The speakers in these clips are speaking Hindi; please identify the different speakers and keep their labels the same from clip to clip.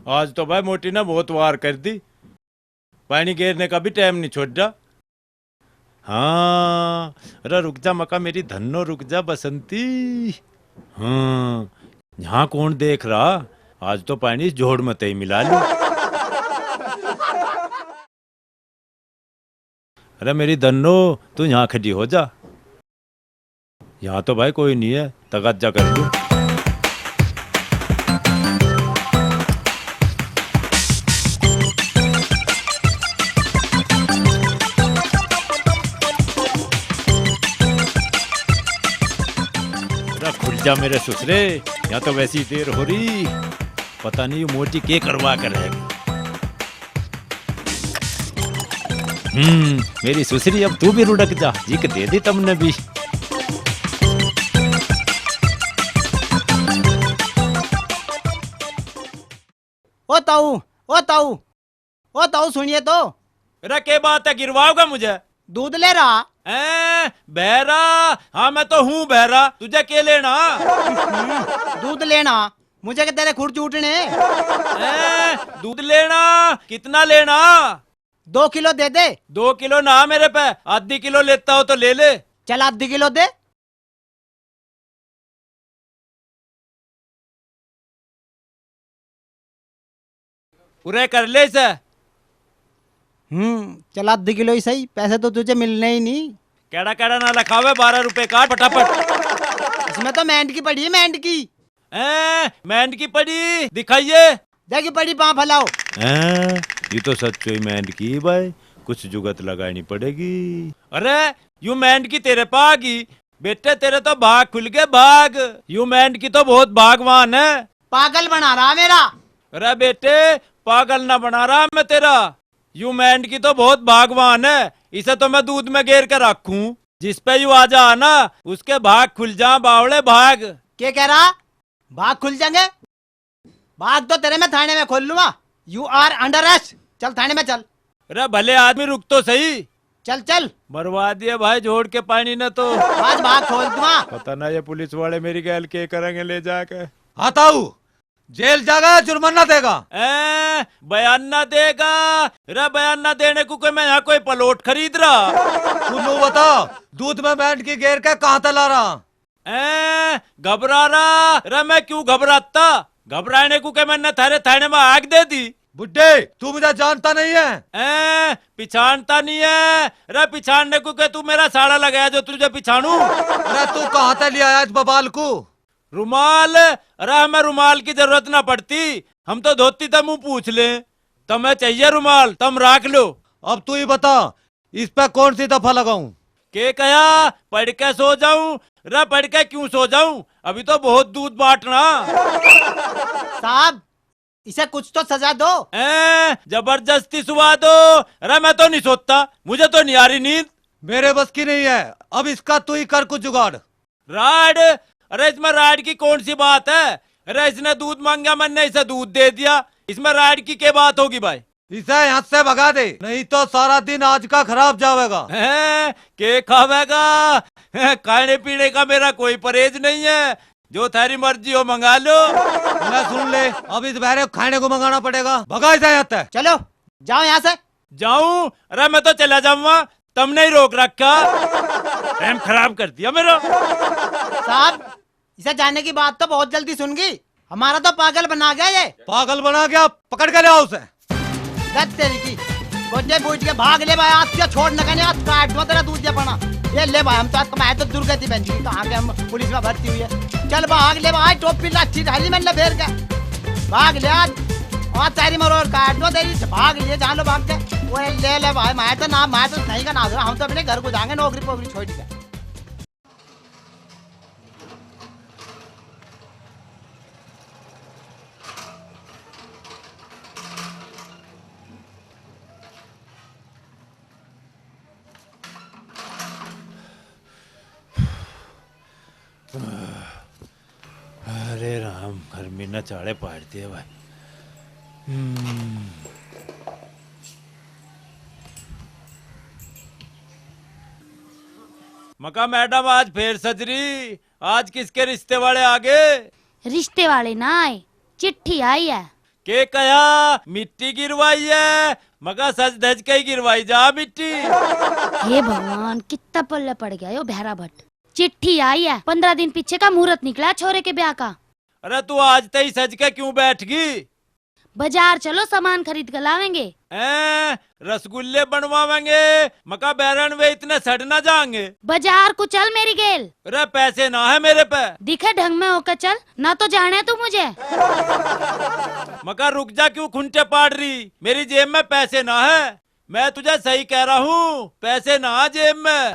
Speaker 1: आज तो भाई मोटी ने बहुत वार कर दी, पानी गिरने का भी टाइम नहीं छोड़ जा। हाँ अरे रुक जा मका मेरी धन्नो, रुक जा बसंती। हाँ यहाँ कौन देख रहा, आज तो पानी इस जोड़ में ही मिला लूं। अरे मेरी धन्नो तू यहाँ खड़ी हो जा, यहाँ तो भाई कोई नहीं है, तगज्जा कर लूं। खुल जा मेरे ससुरे, यहाँ तो वैसी देर हो रही, पता नहीं मोटी के करवा कर रहेगी। मेरी सुसरी अब तू भी रुड़क जा, जिक दे दी तुमने भी।
Speaker 2: ओ ताऊ, ओ ताऊ, ओ ताऊ सुनिए तो।
Speaker 1: अरे क्या बात है, गिरवाओगा मुझे?
Speaker 2: दूध ले रहा
Speaker 1: बहरा? हाँ मैं तो हूँ बहरा, तुझे क्या लेना?
Speaker 2: दूध लेना मुझे के तेरे खुर चूटने।
Speaker 1: दूध लेना, कितना लेना?
Speaker 2: 2 किलो दे दे।
Speaker 1: 2 किलो ना मेरे पे, आधी किलो लेता हो तो ले ले।
Speaker 2: चल आधी किलो दे।
Speaker 1: पूरे कर ले इसे।
Speaker 2: चल आधी किलो ही सही, पैसे तो तुझे मिलने ही नहीं।
Speaker 1: केड़ा केड़ा ना लखावे, 12 रुपए काट फटाफट।
Speaker 2: इसमें तो मेंढ की पड़ी है, मेंढ की।
Speaker 1: मेंढ की पड़ी दिखाइए।
Speaker 2: देखी पड़ी, पाँव फैलाओ।
Speaker 1: ये तो सच ही मेंढ की भाई, कुछ जुगत लगानी पड़ेगी। अरे यू मेंढ की तेरे पागी बेटे, तेरे तो भाग खुल गए भाग। यू मेंढ की तो बहुत भागवान है।
Speaker 2: पागल बना रहा मेरा।
Speaker 1: अरे बेटे पागल ना बना रहा मैं तेरा, यू मेंढ की तो बहुत भागवान है। इसे तो मैं दूध में घेर कर रखूं, जिस पे यू आ जा ना उसके भाग खुल जा बावड़े भाग।
Speaker 2: क्या कह रहा? भाग खुल जाएंगे? भाग तो तेरे में थाने में खोल लूंगा। यू आर अंडर अरेस्ट, चल थाने में चल।
Speaker 1: अरे भले आदमी रुक तो सही।
Speaker 2: चल चल।
Speaker 1: बर्बाद दिया भाई जोड़ के पानी ने तो।
Speaker 2: आज भाग खोल दूंगा।
Speaker 1: पता ना ये पुलिस वाले मेरी गैल के करेंगे ले जाके।
Speaker 3: हटाऊ, जेल जाएगा, जुर्माना देगा।
Speaker 1: बयान ना देगा? अरे बयान ना देने को कोई मैं यहाँ कोई पलोट खरीद रहा?
Speaker 3: तू बता, दूध में मेंढ की घेर के कहाँ तला रहा?
Speaker 1: घबरा रहा? अरे मैं क्यों घबराता, घबराने को के मैंने थारे थाने में आग दे दी।
Speaker 3: बुड्ढे तू मुझे जानता नहीं है।
Speaker 1: पिछाड़ता नहीं है? अरे पिछाड़ने को के तू मेरा साड़ा लगाया जो तुझे पिछाड़ू?
Speaker 3: अरे तू कहाँ से लिया इस बबाल को?
Speaker 1: रुमाल? अरे हमें रुमाल की जरूरत ना पड़ती, हम तो धोती तक मुंह पूछ ले। तुम्हें चाहिए रुमाल तुम रख लो।
Speaker 3: अब तू ही बता, इस पे कौन सी दफा लगाऊं?
Speaker 1: के कया पढ़ के सो जाऊं? अरे पढ़ के क्यों सो जाऊं, अभी तो बहुत दूध बांटना।
Speaker 2: साहब इसे कुछ तो सजा दो।
Speaker 1: जबरदस्ती सुवा दो? अरे मैं तो नहीं सोता, मुझे तो नहीं आ रही नींद।
Speaker 3: मेरे बस की नहीं है, अब इसका तू ही कर कुछ जुगाड़।
Speaker 1: राड? अरे इसमें राड की कौन सी बात है? अरे इसने दूध मांगा, मैंने इसे दूध दे दिया, इसमें राड की क्या बात होगी भाई?
Speaker 3: इसे यहाँ से भगा दे, नहीं तो सारा दिन आज का खराब जाएगा।
Speaker 1: के खावेगा? खाने पीने का मेरा कोई परहेज नहीं है, जो थारी मर्जी हो मंगा लो।
Speaker 3: मैं सुन ले, अब इस बहरे खाने को मंगाना पड़ेगा, भगा इसे यहाँ से।
Speaker 2: चलो जाओ यहाँ से।
Speaker 1: जाऊं? अरे मैं तो चला जाऊंगा, तुमने ही रोक रखा, टाइम खराब कर दिया मेरा।
Speaker 2: साहब इसे जाने की बात तो बहुत जल्दी सुन गई, हमारा तो पागल बना गया ये।
Speaker 3: पागल बना गया, पकड़ के ले आओ उसे।
Speaker 2: तेरी की गोंजे बूझ के भाग ले भाई, आज क्या छोड़ न करने, आज काट दो तेरा दूध पड़ा। ये ले भाई, हम तो आज कमाए तो दुर्गति बन चुकी, कहाँ के हम पुलिस में भर्ती हुई है। चल भाग ले भाई, टोपी लाठी डाली मैंने फेर के, भाग ले आज। और तेरी मरोड़ काट दो तेरी, भाग लिए जहाँ लो भाग के। वो ले भाई, मैं तो ना, मैं तो नहीं का ना, हम तो अपने घर को जाएंगे, नौकरी पोकरी छोड़ के।
Speaker 1: अरे राम, घर में न चाड़े पाड़ दिए भाई। मका मैडम आज फिर सजरी, आज किसके रिश्ते वाले आ गए?
Speaker 4: रिश्ते वाले ना आए, चिट्ठी आई है।
Speaker 1: के कया मिट्टी गिरवाई है, मगा सच धज के ही गिरवाई जा मिट्टी।
Speaker 4: हे भगवान, कितना पल्ले पड़ गया यो भैरा भट्ट। चिट्ठी आई है, 15 दिन पीछे का मुहूर्त निकला छोरे के ब्याह का।
Speaker 1: अरे तू आज तई सज के क्यों बैठ गई?
Speaker 4: बाजार चलो, सामान खरीद कर लावेंगे।
Speaker 1: रसगुल्ले बनवावेंगे, मका बैरन वे इतने सड़ ना जाएंगे।
Speaker 4: बाजार को चल मेरी गेल।
Speaker 1: अरे पैसे ना है मेरे पे।
Speaker 4: दिखे ढंग में होकर चल, ना तो जाने तू मुझे।
Speaker 1: मका रुक जा, क्यों खुंटे पाड़ रही? मेरी जेब में पैसे ना है। मैं तुझे सही कह रहा हूँ, पैसे ना है जेब में।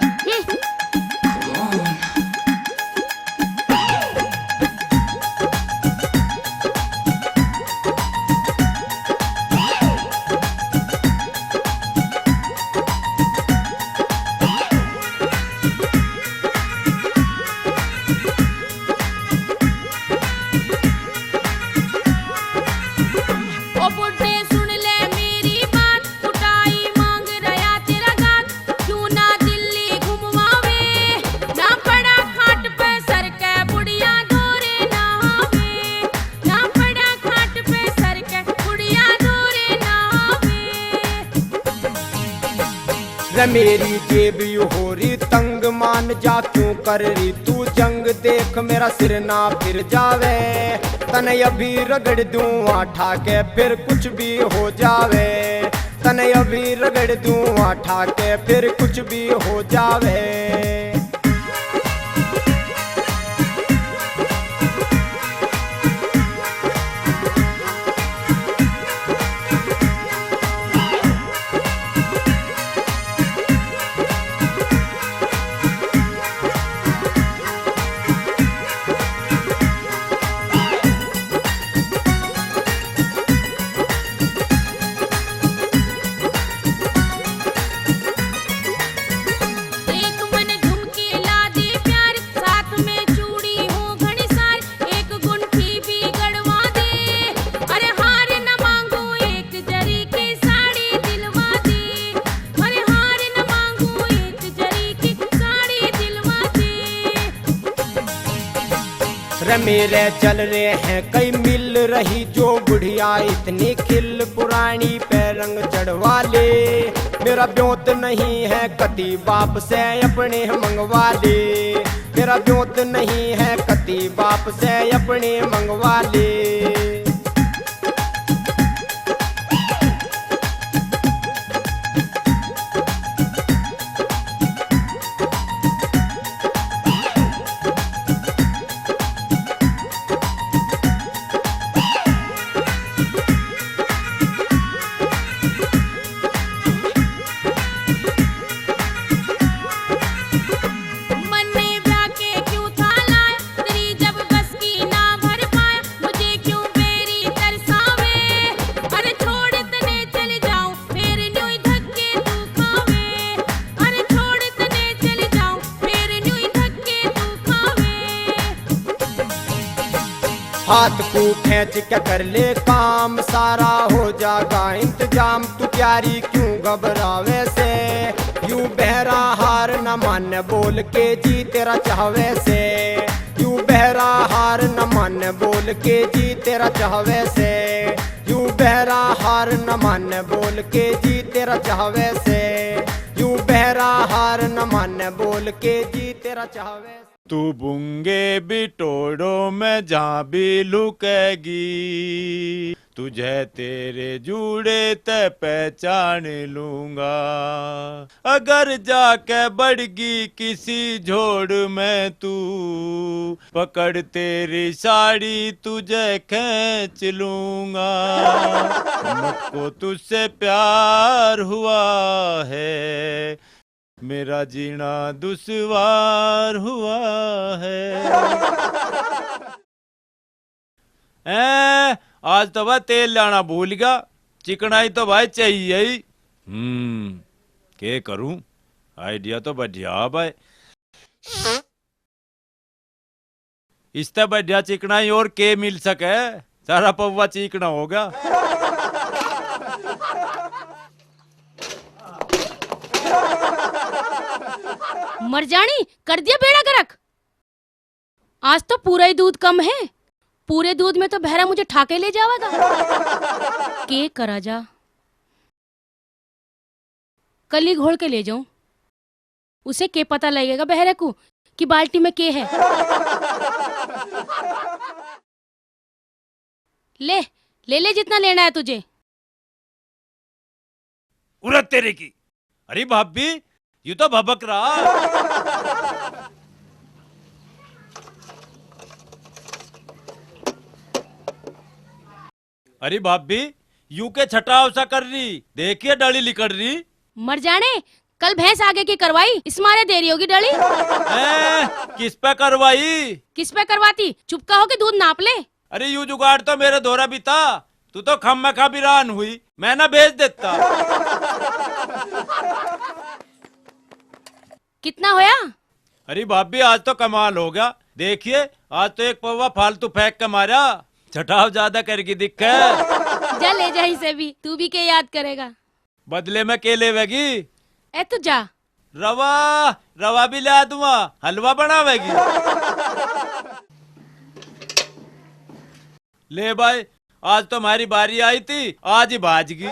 Speaker 5: रे मेरी जेब यू हो रही तंग, मान जा क्यों कर रही तू जंग। देख मेरा सिर ना फिर जावे, तने अभी रगड़ दूं आठा के फिर कुछ भी हो जावे। तने अभी रगड़ दूं आठा के फिर कुछ भी हो जावे। रे मेरे चल रहे हैं कई मिल रही जो बुढ़िया इतनी खिल, पुरानी पे रंग चढ़वा ले। मेरा ब्योत नहीं है कति बाप से अपने मंगवा ले। मेरा ब्योत नहीं है कति बाप से अपने मंगवा ले। हाथ को खींच के कर ले काम, सारा हो जाएगा इंतजाम। तू प्यारी क्यों घबरावे से, यूं बहरा हार न मान बोल के जी तेरा चाहवे से। यूं बहरा हार न मान बोल के जी तेरा चाहवे से। यूं बहरा हार न मान बोल के जी तेरा चाहवे से। यूं बहरा हार न मान बोल के जी तेरा चाहवे से।
Speaker 1: तू बूंगे बिटोड़ों में जहाँ भी लुकेगी, तुझे तेरे जूड़े ते पहचान लूंगा। अगर जाके बढ़गी किसी झोड़ में तू, पकड़ तेरी साड़ी तुझे खींच लूंगा। मुझको तुझसे प्यार हुआ है, मेरा जीना दुश्वार हुआ है। आज तो भाई तेल लाना भूल गया, चिकनाई तो भाई चाहिए ही। के करूं, आइडिया तो बढ़िया भाई। इससे बढ़िया चिकनाई और के मिल सके, सारा पौवा चिकना होगा।
Speaker 4: मर जानी कर दिया बेड़ा गर्क। आज तो पूरा ही दूध कम है,
Speaker 6: पूरे दूध में तो बहरा मुझे ठाके ले जावेगा। के करा जा, कल ही घोल के ले जाऊं, उसे के पता लगेगा बहरे को कि बाल्टी में के है। ले ले ले जितना लेना है तुझे।
Speaker 1: उरत तेरे की। अरे भाभी यू तो भबक रहा। अरे भाभी यू के छटाव सा कर रही, देखिए डली लिकड़ रही।
Speaker 6: मर जाने, कल भैंस आगे की करवाई, इस मारे देरी होगी डली।
Speaker 1: किस पे करवाई?
Speaker 6: किस पे करवाती, चुप का हो के दूध नाप ले।
Speaker 1: अरे यू जुगाड़ तो मेरे दोहरा भी था, तू तो खम में खा बिरान हुई, मैं ना भेज देता।
Speaker 6: कितना होया?
Speaker 1: अरे भाभी आज तो कमाल हो गया, देखिए आज तो एक पौवा फालतू फेंक के मारा, छटाव ज्यादा करके दिक्कत।
Speaker 6: जा ले जा इसे भी, तू भी के याद करेगा।
Speaker 1: बदले में के लेवेगी?
Speaker 6: ए तू जा।
Speaker 1: रवा रवा भी ला दूंगा, हलवा बनावेगी। ले भाई आज तो हमारी बारी आई थी, आज ही भाज गई।